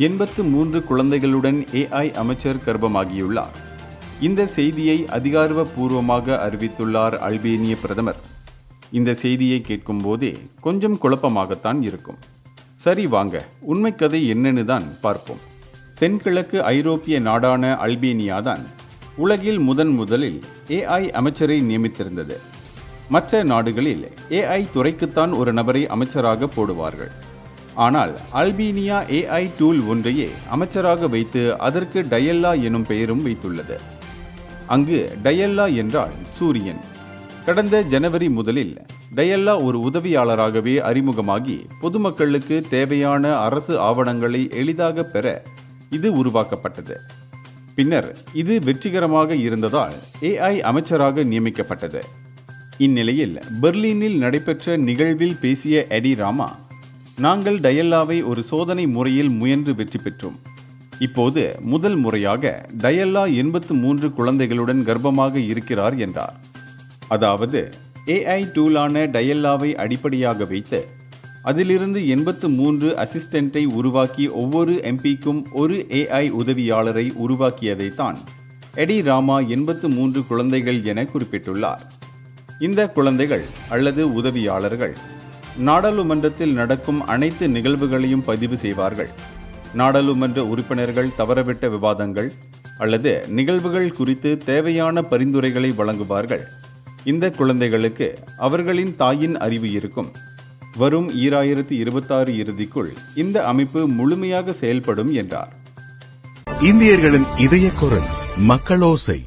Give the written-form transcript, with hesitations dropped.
83 குழந்தைகளுடன் ஏஐ அமைச்சர் கர்ப்பமாகியுள்ளார். இந்த செய்தியை அதிகாரப்பூர்வமாக அறிவித்துள்ளார் அல்பேனிய பிரதமர். இந்த செய்தியை கேட்கும் போதே கொஞ்சம் குழப்பமாகத்தான் இருக்கும். சரி வாங்க, உண்மை கதை என்னன்னு தான் பார்ப்போம். தென்கிழக்கு ஐரோப்பிய நாடான அல்பேனியா தான் உலகில் முதலில் ஏஐ அமைச்சரை நியமித்திருந்தது. மற்ற நாடுகளில் ஏஐ துறைக்குத்தான் ஒரு நபரை அமைச்சராக போடுவார்கள். ஆனால் அல்பேனியா ஏஐ டூல் ஒன்றையே அமைச்சராக வைத்து அதற்கு டயல்லா எனும் பெயரும் வைத்துள்ளது. அங்கு டயல்லா என்றால் சூரியன். கடந்த ஜனவரி முதலில் டயல்லா ஒரு உதவியாளராகவே அறிமுகமாகி பொதுமக்களுக்கு தேவையான அரசு ஆவணங்களை எளிதாக பெற இது உருவாக்கப்பட்டது. பின்னர் இது வெற்றிகரமாக இருந்ததால் ஏஐ அமைச்சராக நியமிக்கப்பட்டது. இந்நிலையில் பெர்லினில் நடைபெற்ற நிகழ்வில் பேசிய எடி ராமா, நாங்கள் டயல்லாவை ஒரு சோதனை முறையில் முயன்று வெற்றி பெற்றோம். இப்போது முதல் முறையாக டயல்லா 83 குழந்தைகளுடன் கர்ப்பமாக இருக்கிறார் என்றார். அதாவது ஏஐ டூலான டயல்லாவை அடிப்படையாக வைத்து அதிலிருந்து 83 அசிஸ்டண்டை உருவாக்கி ஒவ்வொரு எம்பிக்கும் ஒரு ஏஐ உதவியாளரை உருவாக்கியதைத்தான் எடி ராமா 83 குழந்தைகள் என குறிப்பிட்டுள்ளார். இந்த குழந்தைகள் அல்லது உதவியாளர்கள் நாடாளுமன்றத்தில் நடக்கும் அனைத்து நிகழ்வுகளையும் பதிவு செய்வார்கள். நாடாளுமன்ற உறுப்பினர்கள் தவறவிட்ட விவாதங்கள் அல்லது நிகழ்வுகள் குறித்து தேவையான பரிந்துரைகளை வழங்குவார்கள். இந்த குழந்தைகளுக்கு அவர்களின் தாயின் அறிவு இருக்கும். வரும் 2026 இறுதிக்குள் இந்த அமைப்பு முழுமையாக செயல்படும் என்றார். இந்தியர்களின் இதய குரல் மக்களோசை.